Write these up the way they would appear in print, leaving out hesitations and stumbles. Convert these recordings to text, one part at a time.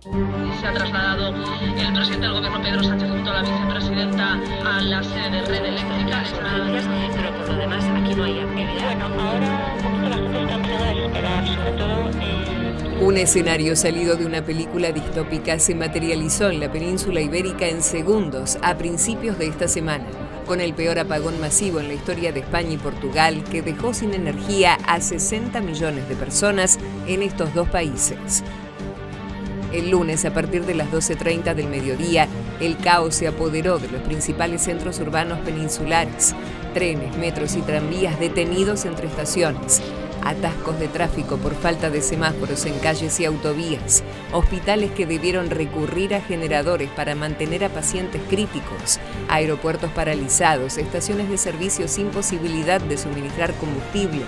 Se ha trasladado el presidente del gobierno Pedro Sánchez junto a la vicepresidenta a la sede de Red Eléctrica. Pero por lo demás aquí no hay actividad. Bueno, ahora un poquito la gente está empezando a desesperar, sobre todo Un escenario salido de una película distópica se materializó en la península ibérica en segundos a principios de esta semana, con el peor apagón masivo en la historia de España y Portugal, que dejó sin energía a 60 millones de personas en estos dos países. El lunes, a partir de las 12:30 del mediodía, el caos se apoderó de los principales centros urbanos peninsulares. Trenes, metros y tranvías detenidos entre estaciones. Atascos de tráfico por falta de semáforos en calles y autovías. Hospitales que debieron recurrir a generadores para mantener a pacientes críticos. Aeropuertos paralizados, estaciones de servicio sin posibilidad de suministrar combustible.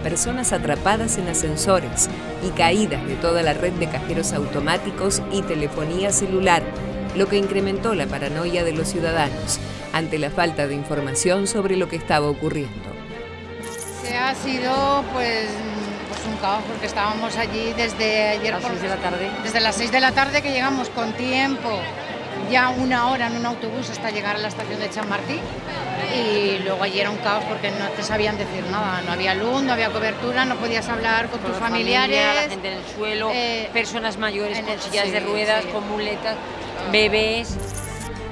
Personas atrapadas en ascensores y caídas de toda la red de cajeros automáticos y telefonía celular, lo que incrementó la paranoia de los ciudadanos ante la falta de información sobre lo que estaba ocurriendo. Ha sido pues un caos porque estábamos allí desde ayer a las 6 de la tarde. Desde las 6 de la tarde que llegamos con tiempo, ya una hora en un autobús hasta llegar a la estación de Chamartí. Y luego allí era un caos porque no te sabían decir nada, no había luz, no había cobertura, no podías hablar con tus familiares. La gente en el suelo, personas mayores con sillas de ruedas, con muletas, bebés.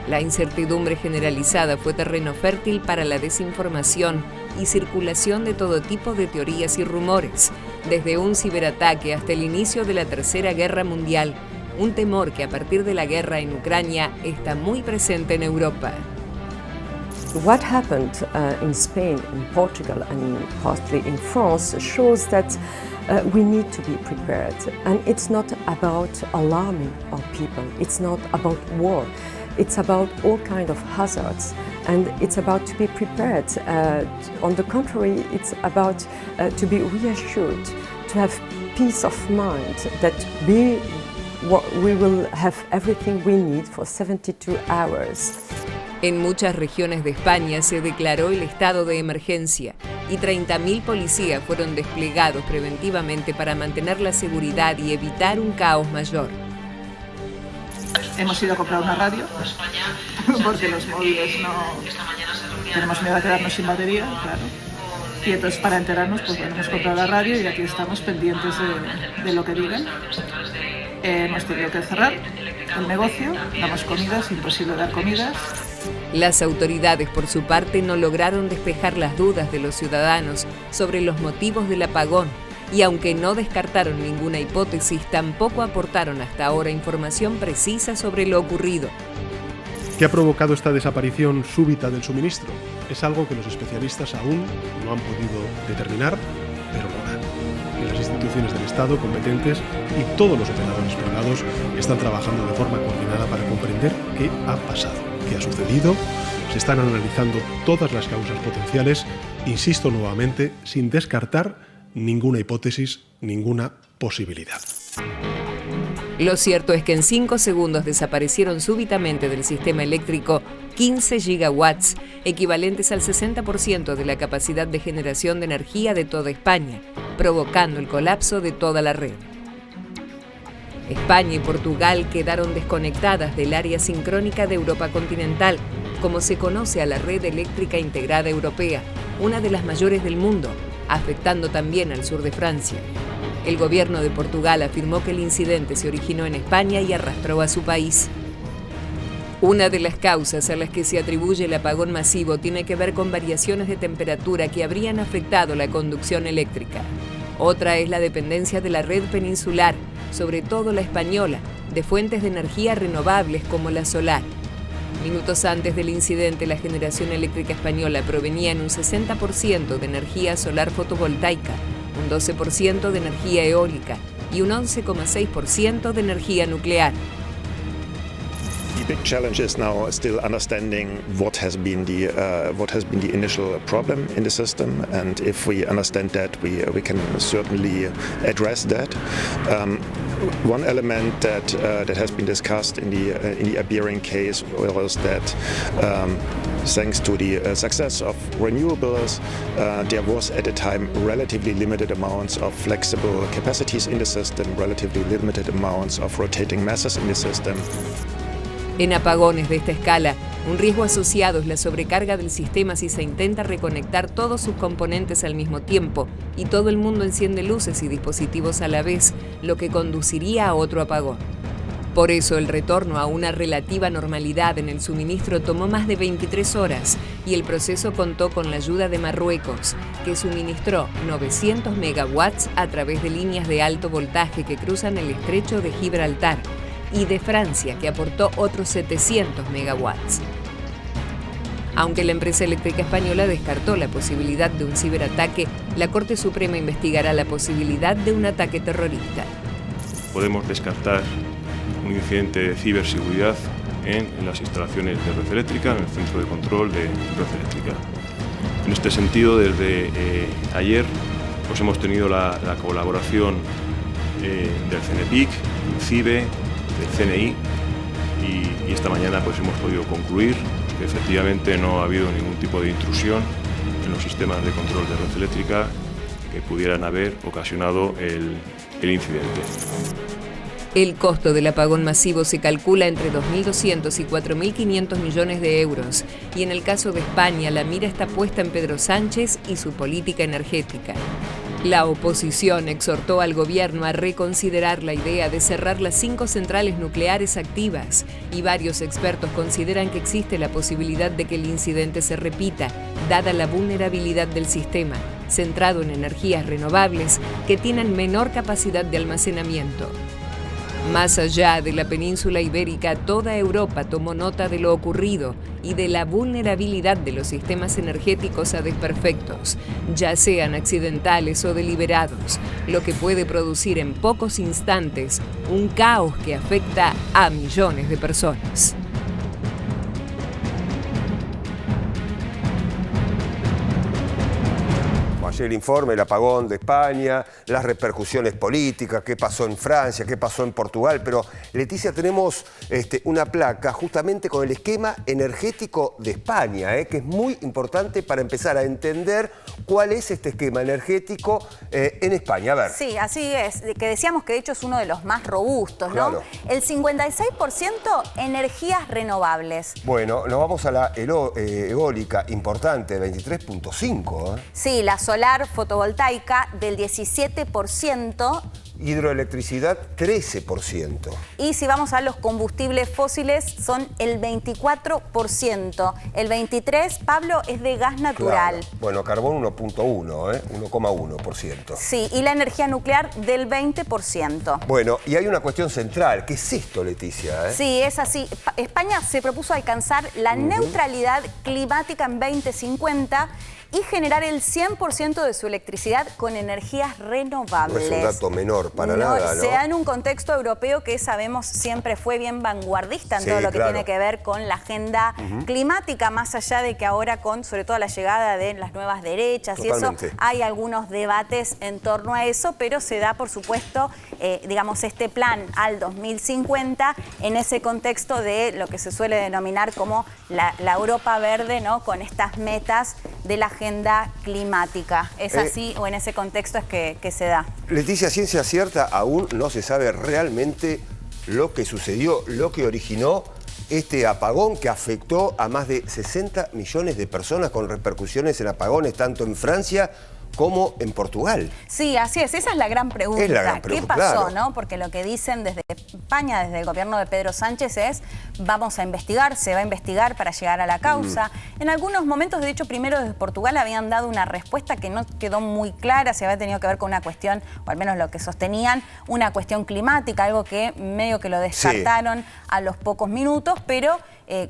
La incertidumbre generalizada fue terreno fértil para la desinformación y circulación de todo tipo de teorías y rumores, desde un ciberataque hasta el inicio de la Tercera Guerra Mundial, un temor que a partir de la guerra en Ucrania está muy presente en Europa. What happened in Spain, in Portugal and partly in France shows that we need to be prepared. And it's not about alarming our people. It's not about war. It's about all kinds of hazards. And it's about to be prepared. On the contrary, it's about to be reassured, to have peace of mind that we will have everything we need for 72 hours. En muchas regiones de España se declaró el estado de emergencia y 30.000 policías fueron desplegados preventivamente para mantener la seguridad y evitar un caos mayor. Hemos ido a comprar una radio porque los móviles no... Tenemos miedo a quedarnos sin batería, claro. Y entonces para enterarnos, pues bueno, hemos comprado la radio y aquí estamos pendientes de lo que digan. Hemos tenido que cerrar el negocio, damos comidas, imposible dar comidas. Las autoridades, por su parte, no lograron despejar las dudas de los ciudadanos sobre los motivos del apagón y, aunque no descartaron ninguna hipótesis, tampoco aportaron hasta ahora información precisa sobre lo ocurrido. ¿Qué ha provocado esta desaparición súbita del suministro? Es algo que los especialistas aún no han podido determinar, pero lo harán. Y las instituciones del Estado competentes y todos los operadores privados están trabajando de forma coordinada para comprender qué ha pasado, qué ha sucedido. Se están analizando todas las causas potenciales, insisto nuevamente, sin descartar ninguna hipótesis, ninguna posibilidad. Lo cierto es que en 5 segundos desaparecieron súbitamente del sistema eléctrico 15 gigawatts, equivalentes al 60% de la capacidad de generación de energía de toda España, provocando el colapso de toda la red. España y Portugal quedaron desconectadas del área sincrónica de Europa continental, como se conoce a la red eléctrica integrada europea, una de las mayores del mundo, afectando también al sur de Francia. El gobierno de Portugal afirmó que el incidente se originó en España y arrastró a su país. Una de las causas a las que se atribuye el apagón masivo tiene que ver con variaciones de temperatura que habrían afectado la conducción eléctrica. Otra es la dependencia de la red peninsular, sobre todo la española, de fuentes de energía renovables como la solar. Minutos antes del incidente, la generación eléctrica española provenía en un 60% de energía solar fotovoltaica, un 12% de energía eólica y un 11,6% de energía nuclear. The big challenge is now still understanding what has been the initial problem in the system, and if we understand that, we can certainly address that. One element that has been discussed in the Iberian case was that thanks to the success of renewables, there was at the time relatively limited amounts of flexible capacities in the system, relatively limited amounts of rotating masses in the system. En apagones de esta escala, un riesgo asociado es la sobrecarga del sistema si se intenta reconectar todos sus componentes al mismo tiempo y todo el mundo enciende luces y dispositivos a la vez, lo que conduciría a otro apagón. Por eso el retorno a una relativa normalidad en el suministro tomó más de 23 horas y el proceso contó con la ayuda de Marruecos, que suministró 900 megawatts a través de líneas de alto voltaje que cruzan el estrecho de Gibraltar, y de Francia, que aportó otros 700 megawatts. Aunque la empresa eléctrica española descartó la posibilidad de un ciberataque, la Corte Suprema investigará la posibilidad de un ataque terrorista. Podemos descartar un incidente de ciberseguridad en las instalaciones de Red Eléctrica, en el centro de control de Red Eléctrica. En este sentido, desde ayer pues hemos tenido la colaboración del CNPIC, del CIBE, del CNI y esta mañana pues hemos podido concluir que efectivamente no ha habido ningún tipo de intrusión en los sistemas de control de Red Eléctrica que pudieran haber ocasionado el incidente. El costo del apagón masivo se calcula entre 2.200 y 4.500 millones de euros y en el caso de España la mira está puesta en Pedro Sánchez y su política energética. La oposición exhortó al gobierno a reconsiderar la idea de cerrar las 5 centrales nucleares activas y varios expertos consideran que existe la posibilidad de que el incidente se repita, dada la vulnerabilidad del sistema, centrado en energías renovables que tienen menor capacidad de almacenamiento. Más allá de la península ibérica, toda Europa tomó nota de lo ocurrido y de la vulnerabilidad de los sistemas energéticos a desperfectos, ya sean accidentales o deliberados, lo que puede producir en pocos instantes un caos que afecta a millones de personas. Ayer el informe, el apagón de España, las repercusiones políticas, qué pasó en Francia, qué pasó en Portugal. Pero, Leticia, tenemos una placa justamente con el esquema energético de España, que es muy importante para empezar a entender cuál es este esquema energético en España. A ver. Sí, así es, que decíamos que de hecho es uno de los más robustos, ¿no? Claro. El 56% energías renovables. Bueno, nos vamos a la eólica importante, 23.5. Sí, la solar fotovoltaica del 17%. Hidroelectricidad, 13%. Y si vamos a los combustibles fósiles, son el 24%. El 23%, Pablo, es de gas natural. Claro. Bueno, carbón 1.1%. Sí, y la energía nuclear del 20%. Bueno, y hay una cuestión central. ¿Qué es esto, Leticia? Sí, es así. España se propuso alcanzar la neutralidad climática en 2050 y generar el 100% de su electricidad con energías renovables. No es un dato menor para nada, ¿no? Se da en un contexto europeo que sabemos siempre fue bien vanguardista en todo lo que tiene que ver con la agenda climática, más allá de que ahora con, sobre todo la llegada de las nuevas derechas y eso, hay algunos debates en torno a eso, pero se da, por supuesto, digamos, este plan al 2050 en ese contexto de lo que se suele denominar como la Europa verde, ¿no? Con estas metas de la agenda climática. ¿Es así o en ese contexto es que se da? Leticia, ciencia cierta, aún no se sabe realmente lo que sucedió, lo que originó este apagón que afectó a más de 60 millones de personas con repercusiones en apagones tanto en Francia como en Portugal. Sí, así es. Esa es la gran pregunta. Es la gran pregunta. ¿Qué pasó, claro, no? Porque lo que dicen desde España, desde el gobierno de Pedro Sánchez es vamos a investigar, se va a investigar para llegar a la causa. En algunos momentos, de hecho, primero desde Portugal habían dado una respuesta que no quedó muy clara, si había tenido que ver con una cuestión, o al menos lo que sostenían, una cuestión climática, algo que medio que lo descartaron a los pocos minutos, pero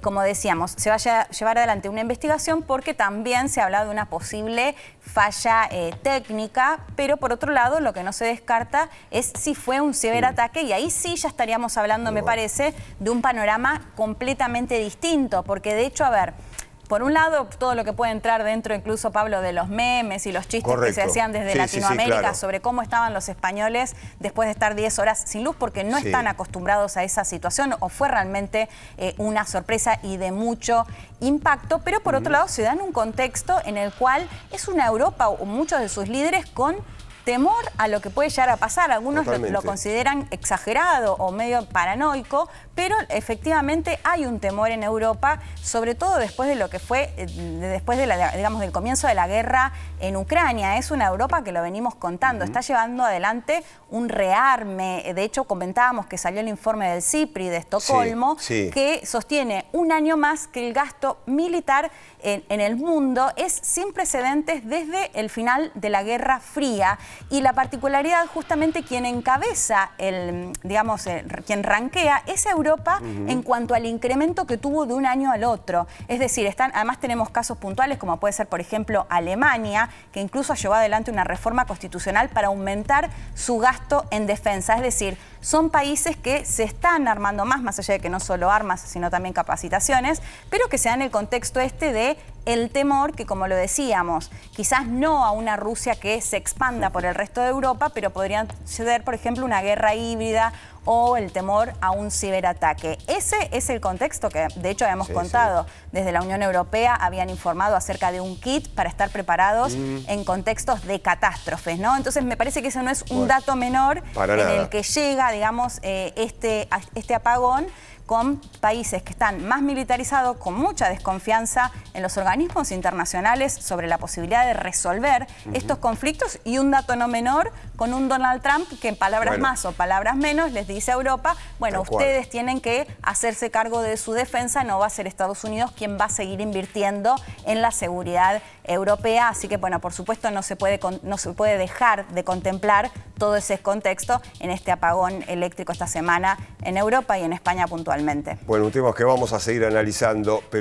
como decíamos, se va a llevar adelante una investigación porque también se ha hablado de una posible falla técnica, pero por otro lado lo que no se descarta es si fue un ciberataque y ahí sí ya estaríamos hablando, me parece, de un panorama completamente distinto, porque de hecho, a ver, por un lado, todo lo que puede entrar dentro, incluso, Pablo, de los memes y los chistes que se hacían desde Latinoamérica claro. sobre cómo estaban los españoles después de estar 10 horas sin luz, porque no están acostumbrados a esa situación, o fue realmente una sorpresa y de mucho impacto. Pero por otro lado se da en un contexto en el cual es una Europa, o muchos de sus líderes, con temor a lo que puede llegar a pasar. Algunos lo consideran exagerado o medio paranoico, pero efectivamente hay un temor en Europa, sobre todo después de lo que fue, después de digamos, del comienzo de la guerra en Ucrania. Es una Europa que lo venimos contando, está llevando adelante un rearme. De hecho, comentábamos que salió el informe del CIPRI de Estocolmo, que sostiene un año más que el gasto militar en el mundo es sin precedentes desde el final de la Guerra Fría. Y la particularidad, justamente, quien encabeza, quien rankea, es Europa en cuanto al incremento que tuvo de un año al otro. Es decir, además tenemos casos puntuales, como puede ser, por ejemplo, Alemania, que incluso llevó adelante una reforma constitucional para aumentar su gasto en defensa. Es decir, son países que se están armando más allá de que no solo armas, sino también capacitaciones, pero que se dan en el contexto de el temor que, como lo decíamos, quizás no a una Rusia que se expanda por el resto de Europa, pero podrían suceder, por ejemplo, una guerra híbrida o el temor a un ciberataque. Ese es el contexto que, de hecho, habíamos contado. Desde la Unión Europea habían informado acerca de un kit para estar preparados en contextos de catástrofes, ¿no? Entonces, me parece que eso no es un dato menor en el que llega, digamos, este apagón, con países que están más militarizados, con mucha desconfianza en los organismos internacionales sobre la posibilidad de resolver estos conflictos, y un dato no menor, con un Donald Trump que, en palabras más o palabras menos, les dice a Europa, bueno, ustedes tienen que hacerse cargo de su defensa, no va a ser Estados Unidos quien va a seguir invirtiendo en la seguridad europea. Así que, bueno, por supuesto no se puede dejar de contemplar todo ese contexto en este apagón eléctrico esta semana en Europa y en España puntualmente. Bueno, un tema que vamos a seguir analizando, pero